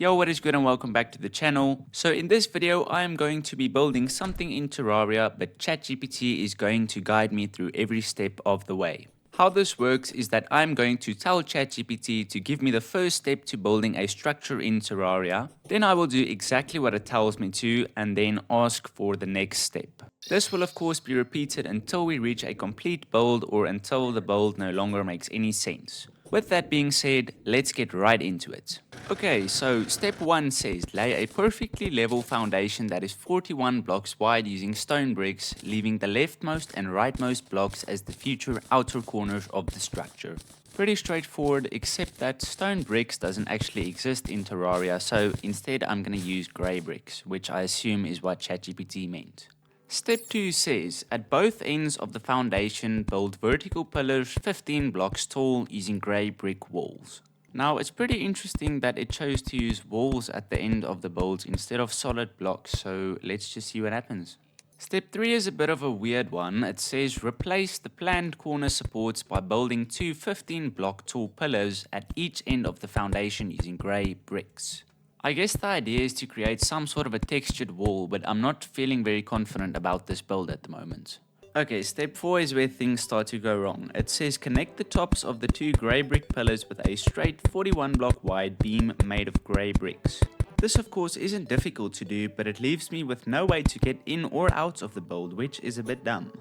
Yo, what is good and welcome back to the channel. So in this video, I am going to be building something in Terraria, but ChatGPT is going to guide me through every step of the way. How this works is that I'm going to tell ChatGPT to give me the first step to building a structure in Terraria. Then I will do exactly what it tells me to and then ask for the next step. This will of course be repeated until we reach a complete build or until the build no longer makes any sense. With that being said, let's get right into it. Okay, so step 1 says lay a perfectly level foundation that is 41 blocks wide using stone bricks, leaving the leftmost and rightmost blocks as the future outer corners of the structure. Pretty straightforward, except that stone bricks doesn't actually exist in Terraria, so instead I'm going to use grey bricks, which I assume is what ChatGPT meant. Step 2 says, at both ends of the foundation, build vertical pillars 15 blocks tall using grey brick walls. Now it's pretty interesting that it chose to use walls at the end of the build instead of solid blocks, so let's just see what happens. Step 3 is a bit of a weird one. It says replace the planned corner supports by building two 15 block tall pillars at each end of the foundation using grey bricks. I guess the idea is to create some sort of a textured wall, but I'm not feeling very confident about this build at the moment. Okay, step 4 is where things start to go wrong. It says connect the tops of the two grey brick pillars with a straight 41 block wide beam made of grey bricks. This of course isn't difficult to do, but it leaves me with no way to get in or out of the build, which is a bit dumb.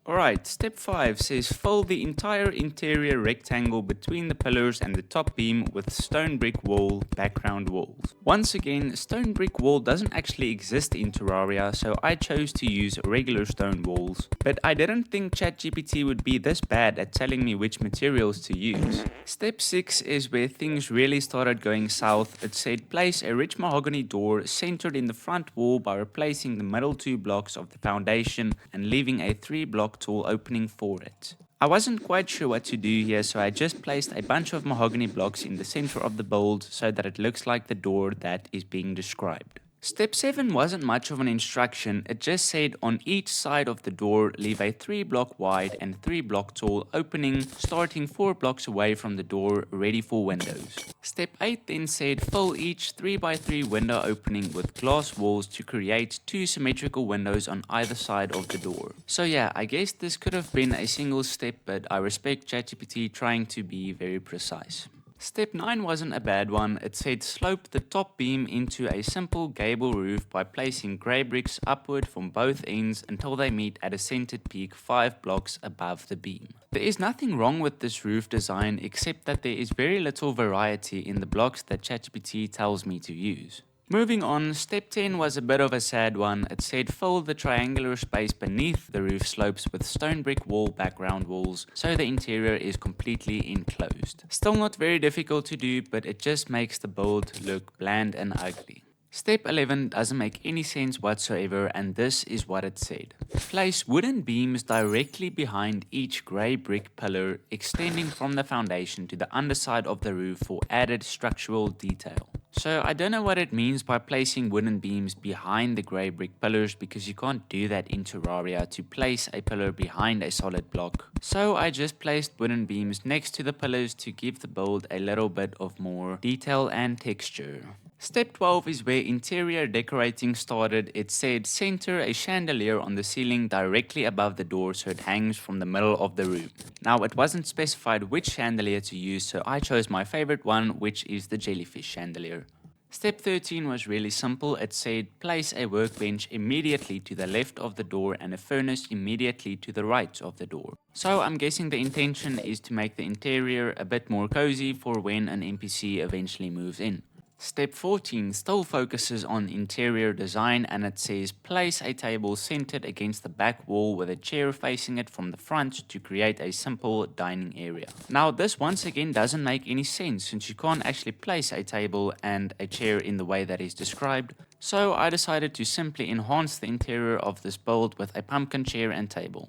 Alright, step 5 says fill the entire interior rectangle between the pillars and the top beam with stone brick wall background walls. Once again, stone brick wall doesn't actually exist in Terraria, so I chose to use regular stone walls. But I didn't think ChatGPT would be this bad at telling me which materials to use. Step 6 is where things really started going south. It said place a rich mahogany door centered in the front wall by replacing the middle two blocks of the foundation and leaving a 3-block tall opening for it. I wasn't quite sure what to do here, so I just placed a bunch of mahogany blocks in the center of the build so that it looks like the door that is being described. Step 7 wasn't much of an instruction. It just said on each side of the door leave a 3-block wide and 3-block tall opening starting 4 blocks away from the door, ready for windows. Step 8 then said fill each 3x3 window opening with glass walls to create 2 symmetrical windows on either side of the door. So yeah, I guess this could have been a single step, but I respect ChatGPT trying to be very precise. Step 9 wasn't a bad one. It said slope the top beam into a simple gable roof by placing grey bricks upward from both ends until they meet at a centered peak 5 blocks above the beam. There is nothing wrong with this roof design except that there is very little variety in the blocks that ChatGPT tells me to use. Moving on, step 10 was a bit of a sad one. It said fill the triangular space beneath the roof slopes with stone brick wall background walls so the interior is completely enclosed. Still not very difficult to do, but it just makes the build look bland and ugly. Step 11 doesn't make any sense whatsoever, and this is what it said. Place wooden beams directly behind each grey brick pillar extending from the foundation to the underside of the roof for added structural detail. So I don't know what it means by placing wooden beams behind the grey brick pillars, because you can't do that in Terraria to place a pillar behind a solid block. So I just placed wooden beams next to the pillars to give the build a little bit of more detail and texture. Step 12 is where interior decorating started. It said center a chandelier on the ceiling directly above the door so it hangs from the middle of the room. Now it wasn't specified which chandelier to use, so I chose my favorite one, which is the jellyfish chandelier. Step 13 was really simple. It said place a workbench immediately to the left of the door and a furnace immediately to the right of the door. So I'm guessing the intention is to make the interior a bit more cozy for when an NPC eventually moves in. Step 14 still focuses on interior design, and it says place a table centered against the back wall with a chair facing it from the front to create a simple dining area. Now this once again doesn't make any sense since you can't actually place a table and a chair in the way that is described, so I decided to simply enhance the interior of this build with a pumpkin chair and table.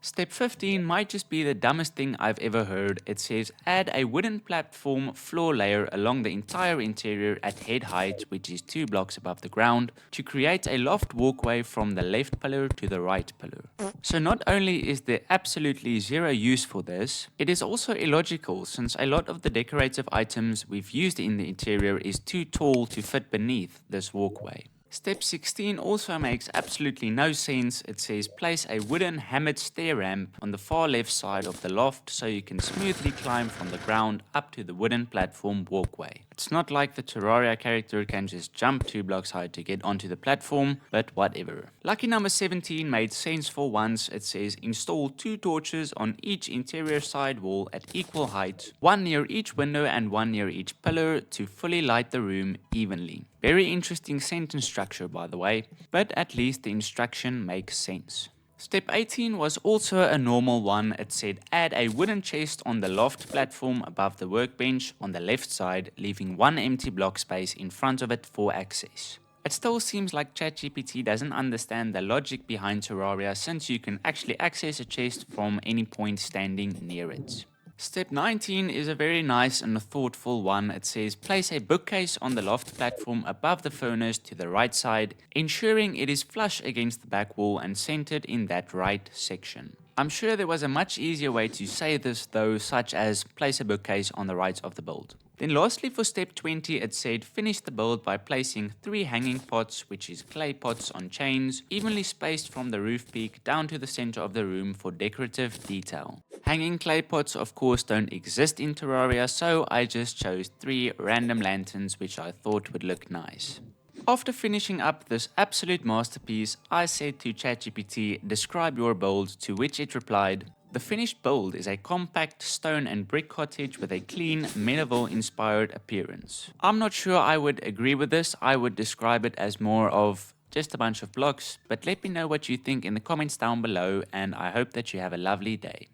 Step 15 might just be the dumbest thing I've ever heard. It says add a wooden platform floor layer along the entire interior at head height, which is 2 blocks above the ground, to create a loft walkway from the left pillar to the right pillar. So not only is there absolutely zero use for this, it is also illogical since a lot of the decorative items we've used in the interior is too tall to fit beneath this walkway. Step 16 also makes absolutely no sense. It says place a wooden hammered stair ramp on the far left side of the loft so you can smoothly climb from the ground up to the wooden platform walkway. It's not like the Terraria character can just jump 2 blocks high to get onto the platform, but whatever. Lucky number 17 made sense for once. It says install 2 torches on each interior side wall at equal height, 1 near each window and 1 near each pillar to fully light the room evenly. Very interesting sentence structure, by the way, but at least the instruction makes sense. Step 18 was also a normal one. It said add a wooden chest on the loft platform above the workbench on the left side, leaving 1 empty block space in front of it for access. It still seems like ChatGPT doesn't understand the logic behind Terraria since you can actually access a chest from any point standing near it. Step 19 is a very nice and thoughtful one. It says place a bookcase on the loft platform above the furnace to the right side, ensuring it is flush against the back wall and centered in that right section. I'm sure there was a much easier way to say this though, such as place a bookcase on the right of the build. Then lastly for step 20, it said finish the build by placing 3 hanging pots, which is clay pots on chains, evenly spaced from the roof peak down to the center of the room for decorative detail. Hanging clay pots of course don't exist in Terraria, so I just chose 3 random lanterns which I thought would look nice. After finishing up this absolute masterpiece, I said to ChatGPT, describe your build, to which it replied, the finished build is a compact stone and brick cottage with a clean, medieval-inspired appearance. I'm not sure I would agree with this. I would describe it as more of just a bunch of blocks, but let me know what you think in the comments down below, and I hope that you have a lovely day.